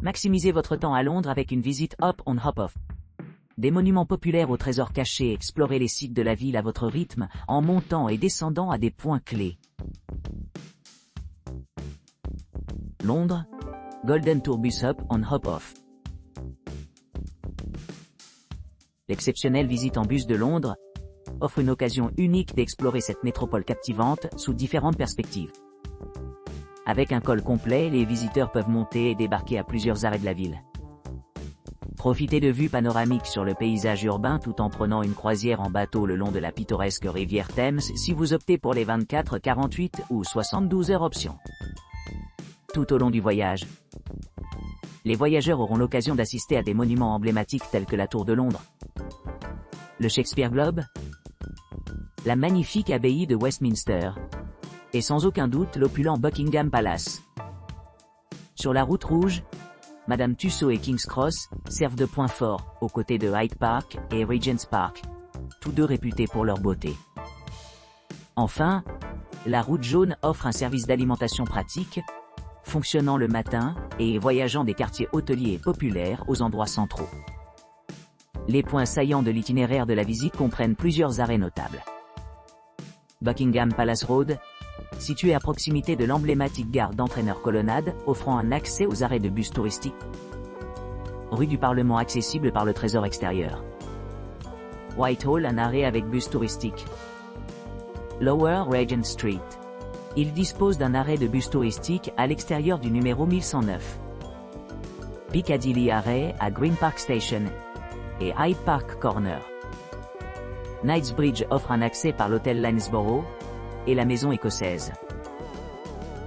Maximisez votre temps à Londres avec une visite hop on hop off. Des monuments populaires aux trésors cachés, explorez les sites de la ville à votre rythme, en montant et descendant à des points clés. Londres, Golden Tourbus Hop on Hop Off. L'exceptionnelle visite en bus de Londres offre une occasion unique d'explorer cette métropole captivante sous différentes perspectives. Avec un col complet, les visiteurs peuvent monter et débarquer à plusieurs arrêts de la ville. Profitez de vues panoramiques sur le paysage urbain tout en prenant une croisière en bateau le long de la pittoresque rivière Thames si vous optez pour les 24, 48 ou 72 heures options. Tout au long du voyage, les voyageurs auront l'occasion d'assister à des monuments emblématiques tels que la Tour de Londres, le Shakespeare Globe, la magnifique abbaye de Westminster, et sans aucun doute l'opulent Buckingham Palace. Sur la route rouge, Madame Tussauds et King's Cross servent de point fort, aux côtés de Hyde Park et Regent's Park, tous deux réputés pour leur beauté. Enfin, la route jaune offre un service d'alimentation pratique, fonctionnant le matin et voyageant des quartiers hôteliers et populaires aux endroits centraux. Les points saillants de l'itinéraire de la visite comprennent plusieurs arrêts notables. Buckingham Palace Road, situé à proximité de l'emblématique gare d'Entraîneur Colonnade, offrant un accès aux arrêts de bus touristiques. Rue du Parlement accessible par le trésor extérieur. Whitehall, un arrêt avec bus touristique. Lower Regent Street. Il dispose d'un arrêt de bus touristique à l'extérieur du numéro 1109. Piccadilly arrêt à Green Park Station et Hyde Park Corner. Knightsbridge offre un accès par l'hôtel Lanesborough et la maison écossaise.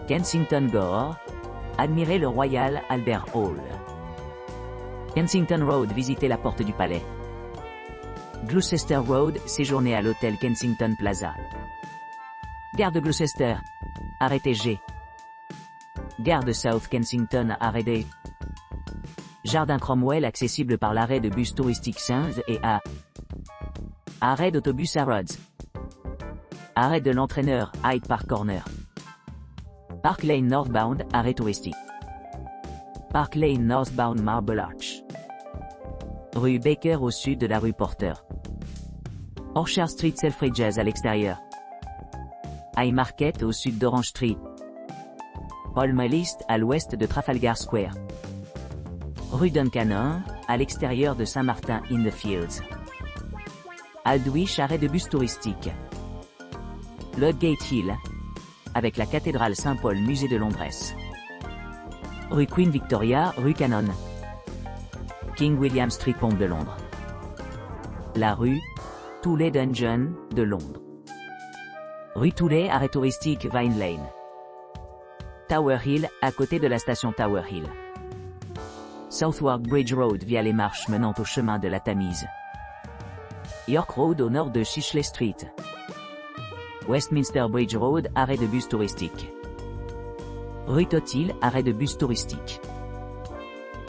Kensington Gore, admirez le Royal Albert Hall. Kensington Road, visitez la porte du palais. Gloucester Road, séjournez à l'hôtel Kensington Plaza. Gare de Gloucester, arrêtez G. Gare de South Kensington, arrêt D. Jardin Cromwell, accessible par l'arrêt de bus touristique Saints et A. Arrêt d'autobus Harrods. Arrêt de l'entraîneur, Hyde Park Corner. Park Lane Northbound, arrêt touristique. Park Lane Northbound Marble Arch. Rue Baker au sud de la rue Porter. Orchard Street Selfridges à l'extérieur. High Market au sud d'Orange Street. Paul List à l'ouest de Trafalgar Square. Rue Duncan 1, à l'extérieur de Saint-Martin-in-the-Fields. Aldwych, arrêt de bus touristique. Ludgate Hill, avec la cathédrale Saint-Paul musée de Londres. Rue Queen Victoria, rue Cannon. King William Street Pont de Londres. La rue Tooley Dungeon de Londres. Rue Tooley, arrêt touristique Vine Lane. Tower Hill, à côté de la station Tower Hill. Southwark Bridge Road via les marches menant au chemin de la Tamise. York Road au nord de Chicheley Street. Westminster Bridge Road, arrêt de bus touristique. Rue Tothill, arrêt de bus touristique.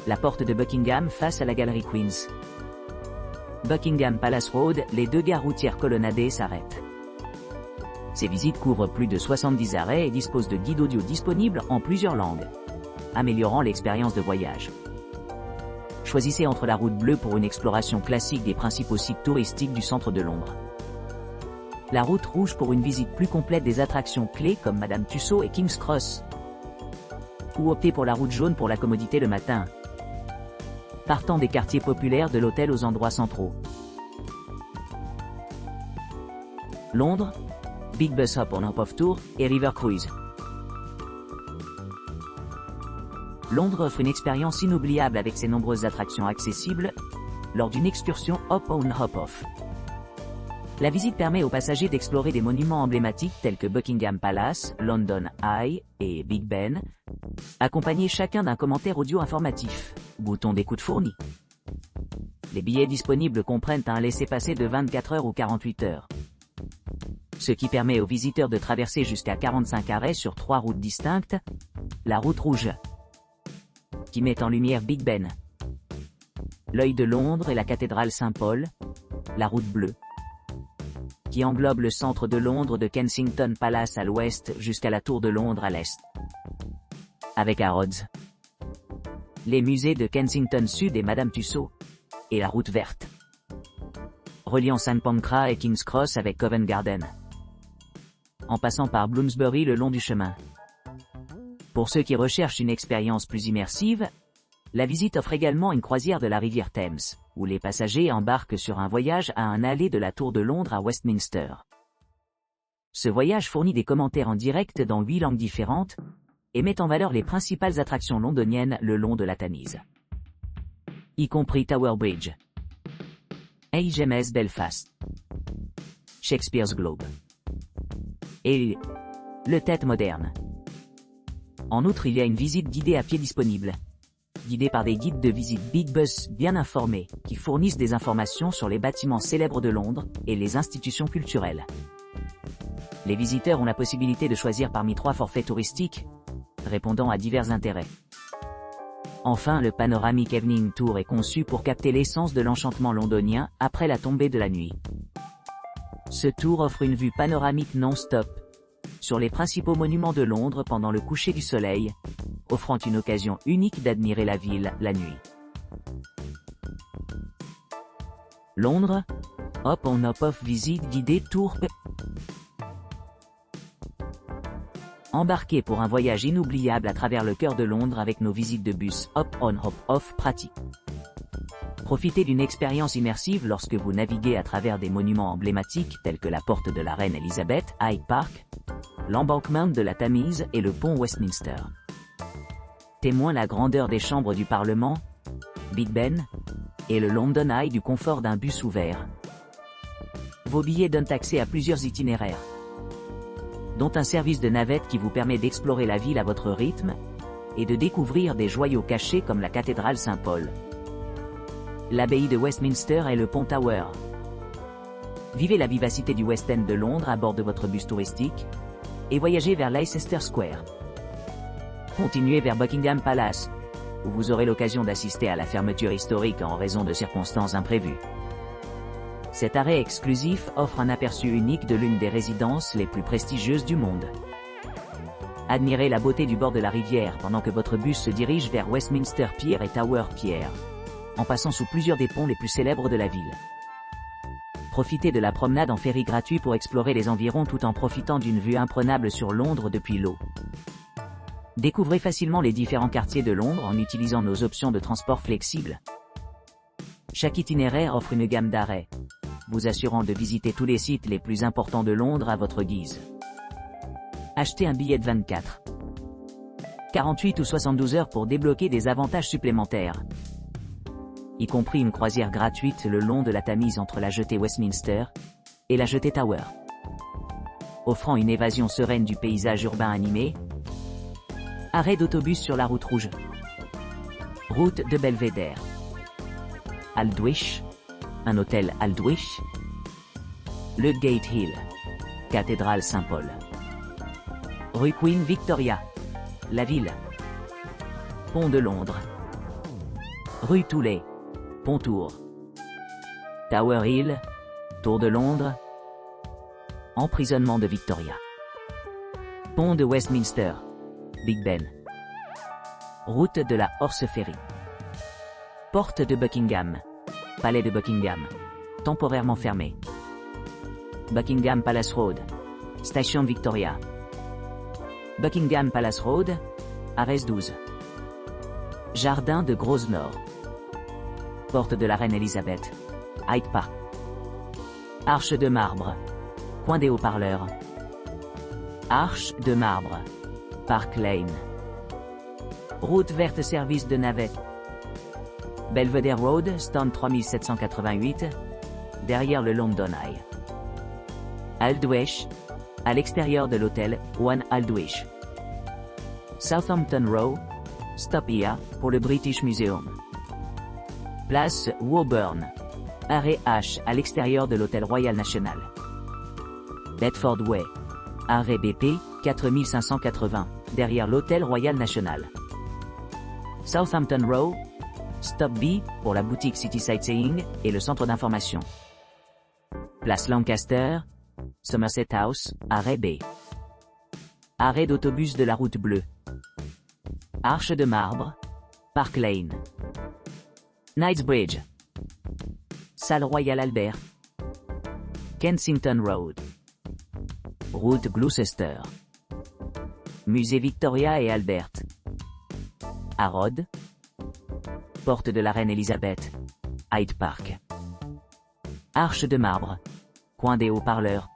La porte de Buckingham face à la galerie Queen's. Buckingham Palace Road, les deux gares routières colonnadées s'arrêtent. Ces visites couvrent plus de 70 arrêts et disposent de guides audio disponibles en plusieurs langues, améliorant l'expérience de voyage. Choisissez entre la route bleue pour une exploration classique des principaux sites touristiques du centre de Londres. La route rouge pour une visite plus complète des attractions clés comme Madame Tussauds et King's Cross. Ou optez pour la route jaune pour la commodité le matin. Partant des quartiers populaires de l'hôtel aux endroits centraux. Londres, Big Bus Hop on Hop Off Tour et River Cruise. Londres offre une expérience inoubliable avec ses nombreuses attractions accessibles lors d'une excursion Hop on Hop Off. La visite permet aux passagers d'explorer des monuments emblématiques tels que Buckingham Palace, London Eye et Big Ben, accompagnés chacun d'un commentaire audio informatif, bouton d'écoute fourni. Les billets disponibles comprennent un laissez-passer de 24 heures ou 48 heures, ce qui permet aux visiteurs de traverser jusqu'à 45 arrêts sur 3 routes distinctes, la route rouge, qui met en lumière Big Ben, l'œil de Londres et la cathédrale Saint-Paul, la route bleue, qui englobe le centre de Londres de Kensington Palace à l'ouest jusqu'à la Tour de Londres à l'est, avec Harrods. les musées de Kensington Sud et Madame Tussauds, et la route verte, reliant St Pancras et King's Cross avec Covent Garden, en passant par Bloomsbury le long du chemin. Pour ceux qui recherchent une expérience plus immersive, la visite offre également une croisière de la rivière Thames, où les passagers embarquent sur un voyage à un aller de la Tour de Londres à Westminster. Ce voyage fournit des commentaires en direct dans 8 langues différentes, et met en valeur les principales attractions londoniennes le long de la Tamise, y compris Tower Bridge, HMS Belfast, Shakespeare's Globe et le Tate moderne. En outre, il y a une visite guidée à pied disponible, guidée par des guides de visite Big Bus bien informés, qui fournissent des informations sur les bâtiments célèbres de Londres et les institutions culturelles. Les visiteurs ont la possibilité de choisir parmi 3 forfaits touristiques, répondant à divers intérêts. Enfin, le Panoramic Evening Tour est conçu pour capter l'essence de l'enchantement londonien après la tombée de la nuit. Ce tour offre une vue panoramique non-stop sur les principaux monuments de Londres pendant le coucher du soleil, offrant une occasion unique d'admirer la ville la nuit. Londres, Hop on Hop off visite guidée tour. Embarquez pour un voyage inoubliable à travers le cœur de Londres avec nos visites de bus Hop on Hop off pratiques. Profitez d'une expérience immersive lorsque vous naviguez à travers des monuments emblématiques tels que la porte de la Reine Elisabeth, Hyde Park, l'embankment de la Tamise et le pont Westminster. Témoin la grandeur des chambres du Parlement, Big Ben, et le London Eye du confort d'un bus ouvert. Vos billets donnent accès à plusieurs itinéraires, dont un service de navette qui vous permet d'explorer la ville à votre rythme, et de découvrir des joyaux cachés comme la cathédrale Saint-Paul, l'abbaye de Westminster et le pont Tower. Vivez la vivacité du West End de Londres à bord de votre bus touristique, et voyagez vers Leicester Square. Continuez vers Buckingham Palace, où vous aurez l'occasion d'assister à la fermeture historique en raison de circonstances imprévues. Cet arrêt exclusif offre un aperçu unique de l'une des résidences les plus prestigieuses du monde. Admirez la beauté du bord de la rivière pendant que votre bus se dirige vers Westminster Pier et Tower Pier, en passant sous plusieurs des ponts les plus célèbres de la ville. Profitez de la promenade en ferry gratuit pour explorer les environs tout en profitant d'une vue imprenable sur Londres depuis l'eau. Découvrez facilement les différents quartiers de Londres en utilisant nos options de transport flexibles. Chaque itinéraire offre une gamme d'arrêts, vous assurant de visiter tous les sites les plus importants de Londres à votre guise. Achetez un billet de 24, 48 ou 72 heures pour débloquer des avantages supplémentaires, y compris une croisière gratuite le long de la Tamise entre la jetée Westminster et la jetée Tower, offrant une évasion sereine du paysage urbain animé. Arrêt d'autobus sur la route rouge, route de Belvédère, Aldwych, un hôtel Aldwych, le Gate Hill, cathédrale Saint-Paul, rue Queen Victoria, la ville, pont de Londres, rue Toulet, Pontour, Tower Hill, tour de Londres, emprisonnement de Victoria, pont de Westminster, Big Ben, route de la Horse Ferry, porte de Buckingham, palais de Buckingham, temporairement fermé, Buckingham Palace Road, station Victoria, Buckingham Palace Road, Arrêt 12, jardin de Grosvenor, porte de la Reine Elisabeth, Hyde Park, arche de marbre, coin des haut-parleurs, arche de marbre, Park Lane, route verte service de navette, Belvedere Road, stand 3788, derrière le London Eye, Aldwych, à l'extérieur de l'hôtel One Aldwych, Southampton Row, stop here pour le British Museum, place Woburn, arrêt H à l'extérieur de l'hôtel Royal National, Bedford Way, arrêt BP 4580, derrière l'hôtel Royal National, Southampton Row, stop B pour la boutique City Sightseeing et le centre d'information, place Lancaster, Somerset House, arrêt B, arrêt d'autobus de la route bleue, arche de marbre, Park Lane, Knightsbridge, Salle Royal Albert, Kensington Road, Route Gloucester, Musée Victoria et Albert, Harrods, Porte de la Reine Elisabeth, Hyde Park, Arche de Marbre, Coin des Haut-Parleurs,